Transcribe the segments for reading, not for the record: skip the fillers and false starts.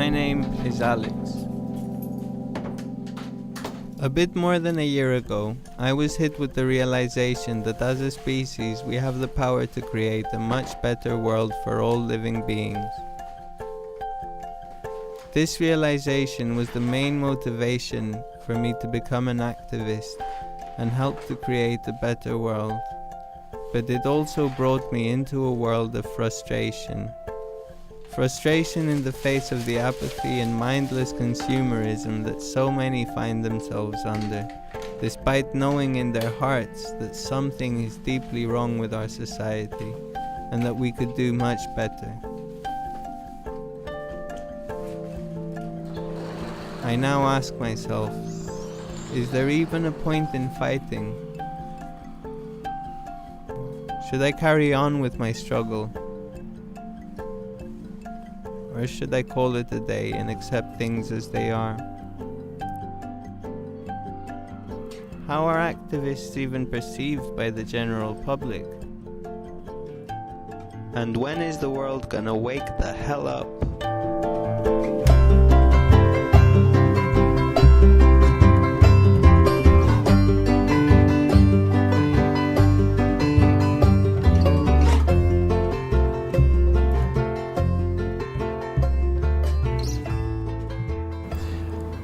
My name is Alex. A bit more than a year ago, I was hit with the realization that as a species we have the power to create a much better world for all living beings. This realization was the main motivation for me to become an activist and help to create a better world. But it also brought me into a world of frustration. Frustration in the face of the apathy and mindless consumerism that so many find themselves under, despite knowing in their hearts that something is deeply wrong with our society and that we could do much better. I now ask myself, is there even a point in fighting? Should I carry on with my struggle? Or should I call it a day and accept things as they are? How are activists even perceived by the general public? And when is the world gonna wake the hell up?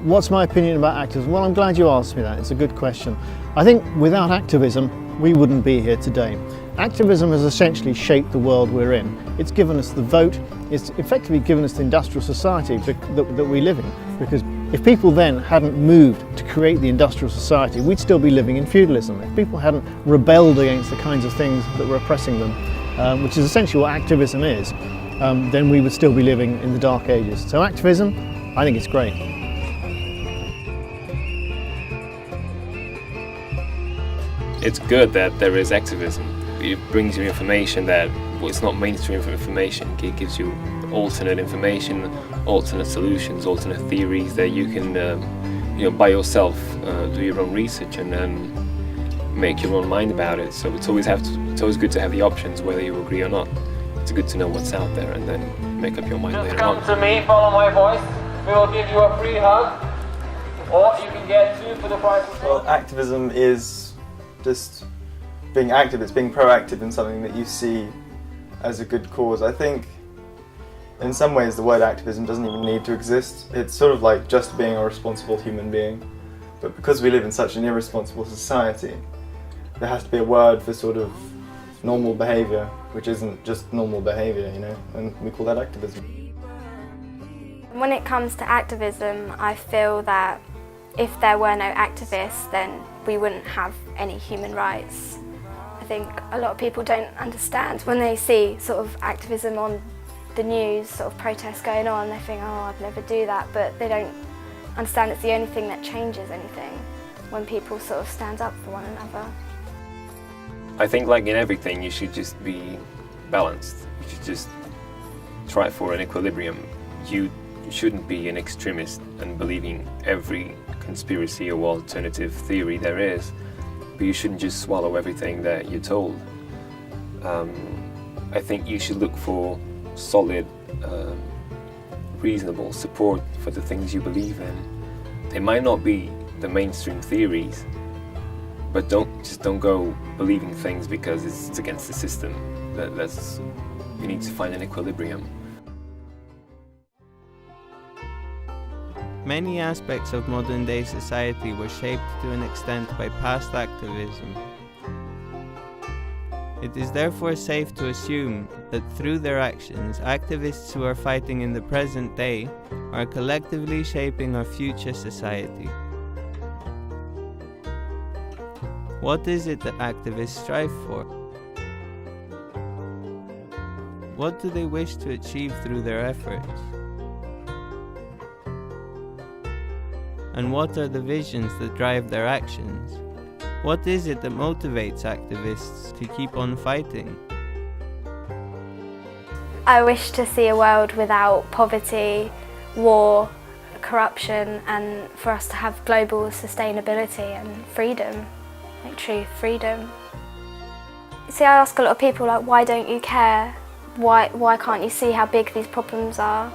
What's my opinion about activism? Well, I'm glad you asked me that. It's a good question. I think without activism, we wouldn't be here today. Activism has essentially shaped the world we're in. It's given us the vote. It's effectively given us the industrial society that we live in. Because if people then hadn't moved to create the industrial society, we'd still be living in feudalism. If people hadn't rebelled against the kinds of things that were oppressing them, which is essentially what activism is, then we would still be living in the dark ages. So activism, I think it's great. It's good that there is activism. It brings you information that, well, it's not mainstream information. It gives you alternate information, alternate solutions, alternate theories that you can, by yourself, do your own research and then make your own mind about it. So it's always good to have the options, whether you agree or not. It's good to know what's out there and then make up your mind later on. Just come to me, follow my voice. We will give you a free hug, or you can get 2 for the price of 1. Well, activism is just being active. It's being proactive in something that you see as a good cause. I think in some ways the word activism doesn't even need to exist. It's sort of like just being a responsible human being. But because we live in such an irresponsible society, there has to be a word for sort of normal behaviour, which isn't just normal behaviour, and we call that activism. When it comes to activism, I feel that if there were no activists, then we wouldn't have any human rights. I think a lot of people don't understand when they see sort of activism on the news, sort of protests going on, they think, oh, I'd never do that, but they don't understand it's the only thing that changes anything, when people sort of stand up for one another. I think like in everything, you should just be balanced. You should just try for an equilibrium. You shouldn't be an extremist and believing every conspiracy or alternative theory there is, but you shouldn't just swallow everything that you're told. I think you should look for solid, reasonable support for the things you believe in. They might not be the mainstream theories, but don't go believing things because it's against the system. You need to find an equilibrium. Many aspects of modern-day society were shaped to an extent by past activism. It is therefore safe to assume that through their actions, activists who are fighting in the present day are collectively shaping our future society. What is it that activists strive for? What do they wish to achieve through their efforts? And what are the visions that drive their actions? What is it that motivates activists to keep on fighting? I wish to see a world without poverty, war, corruption, and for us to have global sustainability and freedom, like true freedom. See, I ask a lot of people, like, why don't you care? Why can't you see how big these problems are?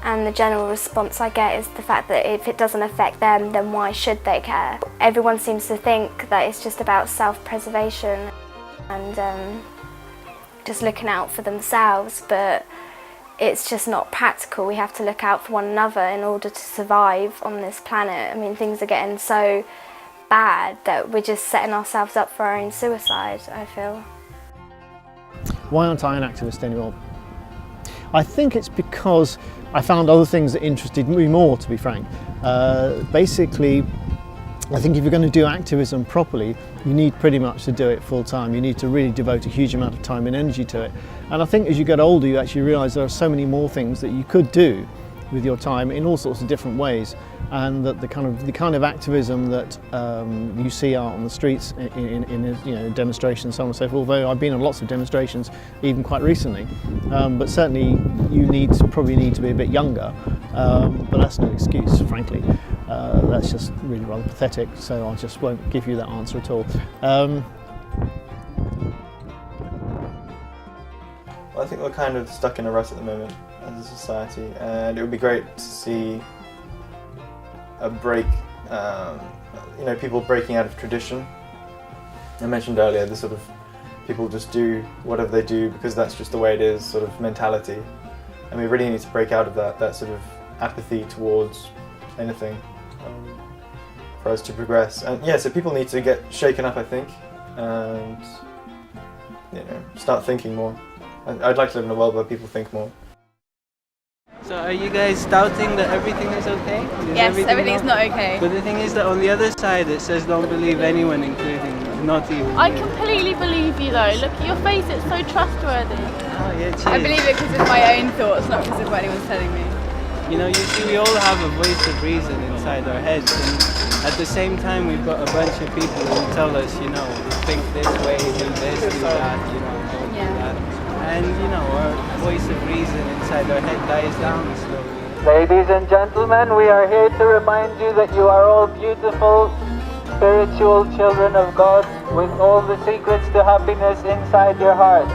And the general response I get is the fact that if it doesn't affect them, then why should they care? Everyone seems to think that it's just about self-preservation and just looking out for themselves, but it's just not practical. We have to look out for one another in order to survive on this planet. I mean, things are getting so bad that we're just setting ourselves up for our own suicide, I feel. Why aren't I an activist anymore? I think it's because I found other things that interested me more, to be frank. Basically, I think if you're going to do activism properly, you need pretty much to do it full time. You need to really devote a huge amount of time and energy to it. And I think as you get older, you actually realise there are so many more things that you could do with your time in all sorts of different ways, and that the kind of activism that you see out on the streets in demonstrations, so on and so forth. Although I've been on lots of demonstrations, even quite recently, but certainly you probably need to be a bit younger. But that's no excuse, frankly. That's just really rather pathetic. So I just won't give you that answer at all. Well, I think we're kind of stuck in a rut at the moment as a society, and it would be great to see a break, people breaking out of tradition. I mentioned earlier the sort of people just do whatever they do because that's just the way it is sort of mentality, and we really need to break out of that sort of apathy towards anything for us to progress. And yeah, so people need to get shaken up, I think, and start thinking more. I'd like to live in a world where people think more. So are you guys doubting that everything is okay? Yes, everything's not okay. But the thing is that on the other side it says don't believe anyone, including not even I you. completely believe you though. Look at your face, it's so trustworthy. Oh yeah, cheers. I believe it because of my own thoughts, not because of what anyone's telling me. You know, you see, we all have a voice of reason inside our heads, and at the same time we've got a bunch of people who tell us, think this way, do this, do that, don't do that. And our voice of reason inside our head dies down slowly. Ladies and gentlemen, we are here to remind you that you are all beautiful, spiritual children of God with all the secrets to happiness inside your heart.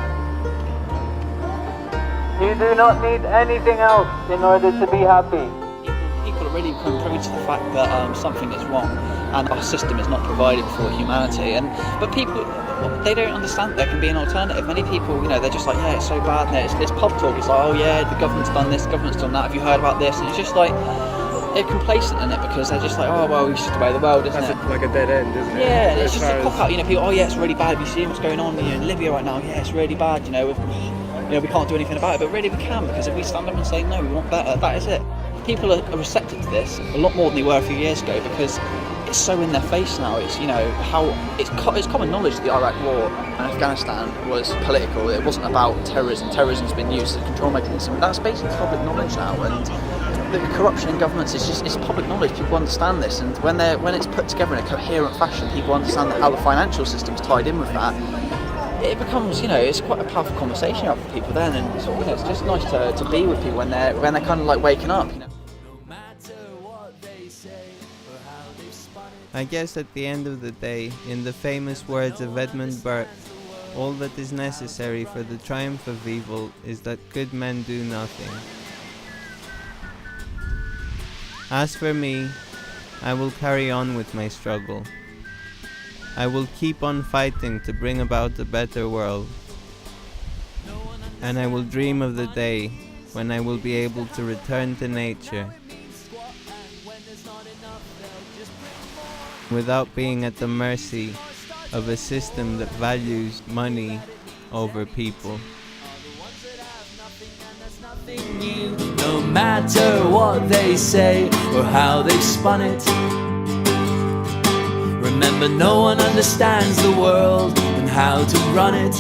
You do not need anything else in order to be happy. People are really prone to the fact that something is wrong and our system is not provided for humanity. But people, they don't understand there can be an alternative. Many people, they're just like, yeah, it's so bad. And it's pub talk. It's like, oh yeah, the government's done this, the government's done that. Have you heard about this? And it's just like, they're complacent in it because they're just like, oh well, it's just the way of the world, isn't it? Like a dead end, isn't it? Yeah, it's just a cop out. People, oh yeah, it's really bad. Have you seen what's going on in Libya right now? Yeah, it's really bad. We can't do anything about it, but really we can, because if we stand up and say no, we want better, that is it. People are receptive to this a lot more than they were a few years ago because it's so in their face now. It's it's common knowledge that the Iraq War and Afghanistan was political. It wasn't about terrorism. Terrorism's been used as a control mechanism. That's basically public knowledge now, and the corruption in governments it's public knowledge. People understand this, and when it's put together in a coherent fashion, people understand how the financial system's tied in with that. It becomes, it's quite a powerful conversation out for people then, and it's just nice to be with people when they're kind of like waking up. I guess at the end of the day, in the famous words of Edmund Burke, all that is necessary for the triumph of evil is that good men do nothing. As for me, I will carry on with my struggle. I will keep on fighting to bring about a better world. And I will dream of the day when I will be able to return to nature without being at the mercy of a system that values money over people. No matter what they say or how they've spun it, remember no one understands the world and how to run it.